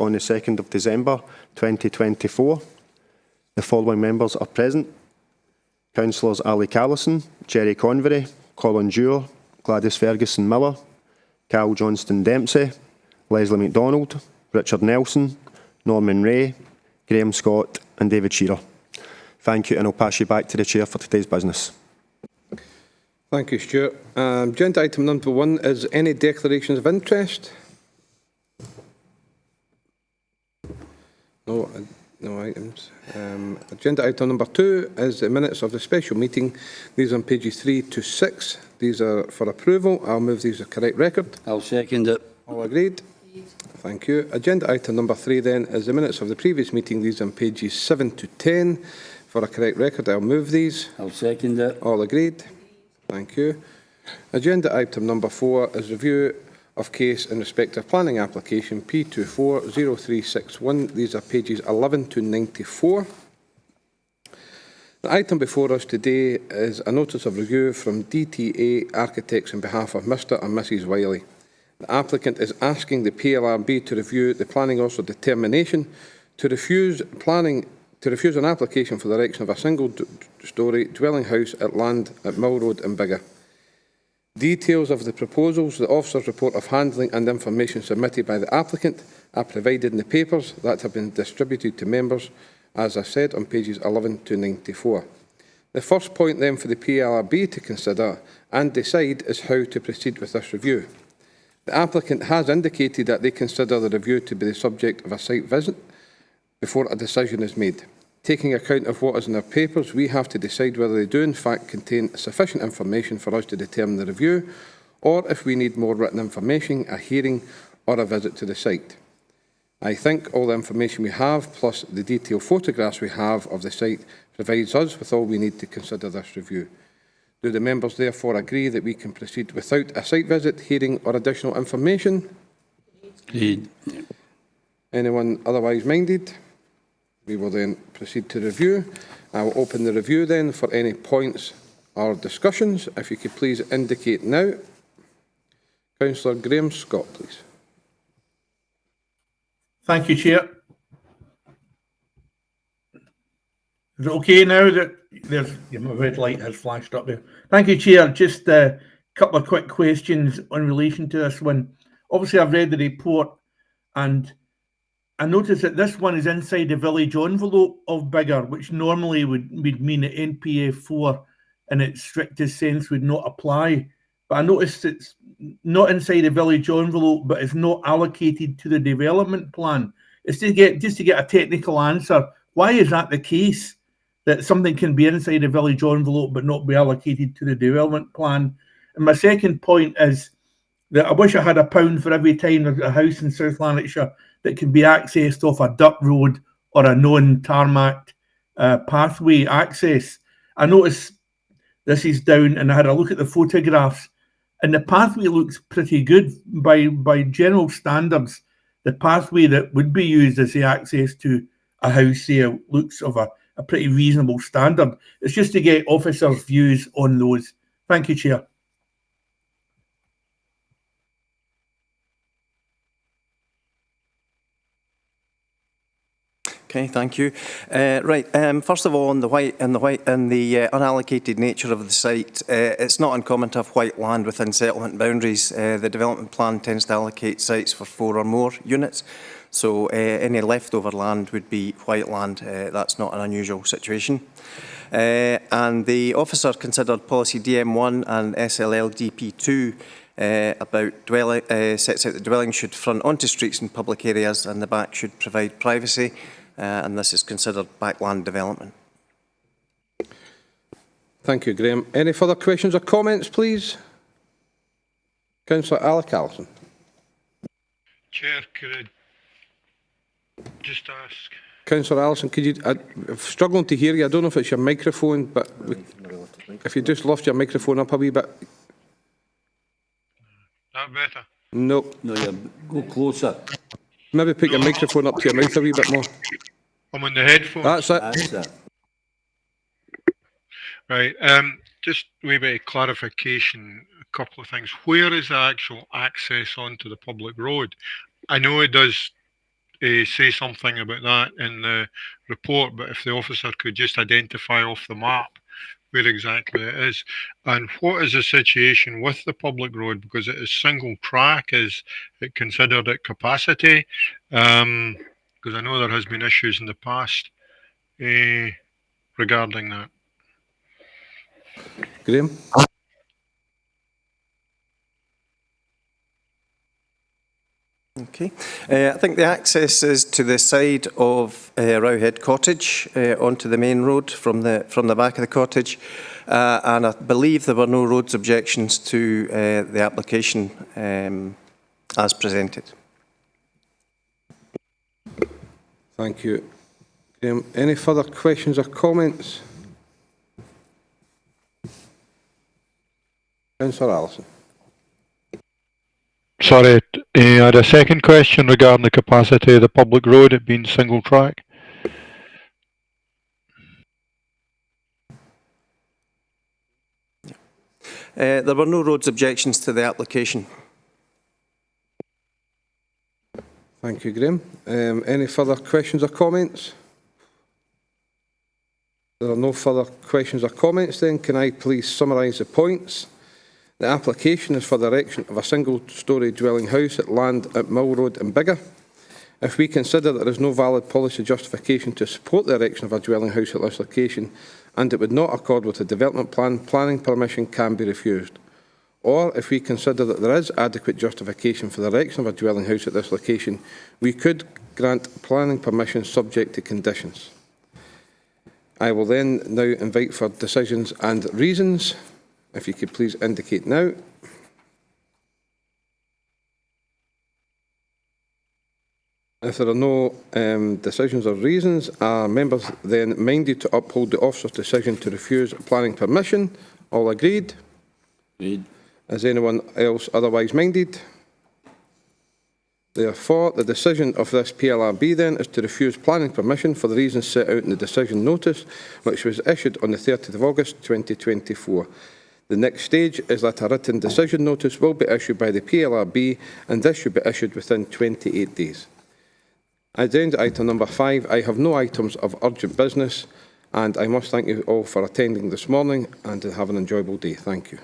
on the 2nd of December 2024. The following members are present: Councillors Ali Callison, Jerry Convery, Colin Dewar, Gladys Ferguson Miller, Carl Johnston Dempsey, Leslie MacDonald, Richard Nelson, Norman Ray, Graham Scott and David Shearer. Thank you, and I'll pass you back to the Chair for today's business. Thank you, Stuart. Agenda item number 1 is any declarations of interest? No items. Agenda item number 2 is the minutes of the special meeting. These are on pages 3 to 6. These are for approval. I'll move these as correct record. I'll second it. All agreed? Thank you. Agenda item number 3 then is the minutes of the previous meeting. These are on pages 7 to 10. For a correct record, I'll move these. I'll second it. All agreed? Thank you. Agenda item number 4 is review of case in respect of planning application P240361. These are pages 11 to 94. The item before us today is a notice of review from DTA Architects on behalf of Mr and Mrs Wiley. The applicant is asking the PLRB to review the planning officer determination to refuse an application for the erection of a single-storey dwelling house at land at Mill Road in Biggar. Details of the proposals, the officer's report of handling and information submitted by the applicant are provided in the papers that have been distributed to members, as I said, on pages 11 to 94. The first point then for the PLRB to consider and decide is how to proceed with this review. The applicant has indicated that they consider the review to be the subject of a site visit before a decision is made. Taking account of what is in our papers, we have to decide whether they do in fact contain sufficient information for us to determine the review, or if we need more written information, a hearing or a visit to the site. I think all the information we have, plus the detailed photographs we have of the site, provides us with all we need to consider this review. Do the members therefore agree that we can proceed without a site visit, hearing or additional information? Agreed. Anyone otherwise minded? We will then proceed to review. I will open the review then for any points or discussions. If you could please indicate now. Councillor Graham Scott, please. Thank you, Chair. Is it okay now that my red light has flashed up there? Thank you, Chair. Just a couple of quick questions in relation to this one. Obviously, I've read the report and I noticed that this one is inside the village envelope of Biggar, which normally would mean that NPA 4 in its strictest sense would not apply. But I noticed it's not inside the village envelope, but it's not allocated to the development plan. It's to get a technical answer. Why is that the case? That something can be inside the village envelope but not be allocated to the development plan? And my second point is that I wish I had £1 for every time there's a house in South Lanarkshire that can be accessed off a dirt road or a non-tarmac pathway access. I noticed this is down, and I had a look at the photographs, and the pathway looks pretty good by general standards. The pathway that would be used as the access to a house here looks of a pretty reasonable standard. It's just to get officers' views on those. Thank you, Chair. Okay, thank you. First of all, on the unallocated nature of the site, it's not uncommon to have white land within settlement boundaries. The development plan tends to allocate sites for 4 or more units, so any leftover land would be white land. That's not an unusual situation. And the officer considered policy DM1 and SLL DP2 sets out the dwelling should front onto streets and public areas, and the back should provide privacy. And this is considered backland development. Thank you, Graham. Any further questions or comments, please? Councillor Alec Allison. Chair, could I just ask? Councillor Allison, could you? I'm struggling to hear you. I don't know if it's your microphone, but if you just lift your microphone up a wee bit. That better? No. No, go closer. Maybe put your microphone up to your mouth a wee bit more. I'm on the headphones. That's it. That's it. Right. Just a wee bit of clarification, a couple of things. Where is the actual access onto the public road? I know it does say something about that in the report, but if the officer could just identify off the map where exactly it is. And what is the situation with the public road? Because it is single track, is it considered at capacity? Because I know there has been issues in the past regarding that. Graham? Okay. I think the access is to the side of Rowhead Cottage onto the main road from the back of the cottage, and I believe there were no roads objections to the application as presented. Thank you, Graham. Any further questions or comments? Councillor Allison. Sorry, I had a second question regarding the capacity of the public road, it being single track. There were no roads objections to the application. Thank you, Graham. Any further questions or comments? There are no further questions or comments then. Can I please summarise the points? The application is for the erection of a single-storey dwelling house at land at Mill Road in Biggar. If we consider that there is no valid policy justification to support the erection of a dwelling house at this location and it would not accord with the development plan, planning permission can be refused. Or if we consider that there is adequate justification for the erection of a dwelling house at this location, we could grant planning permission subject to conditions. I will then now invite for decisions and reasons. If you could please indicate now. If there are no decisions or reasons, are members then minded to uphold the officer's decision to refuse planning permission? All agreed? Agreed. Is anyone else otherwise minded? Therefore, the decision of this PLRB then is to refuse planning permission for the reasons set out in the decision notice, which was issued on the 30th of August 2024. The next stage is that a written decision notice will be issued by the PLRB, and this should be issued within 28 days. Agenda item number 5, I have no items of urgent business, and I must thank you all for attending this morning, and have an enjoyable day. Thank you.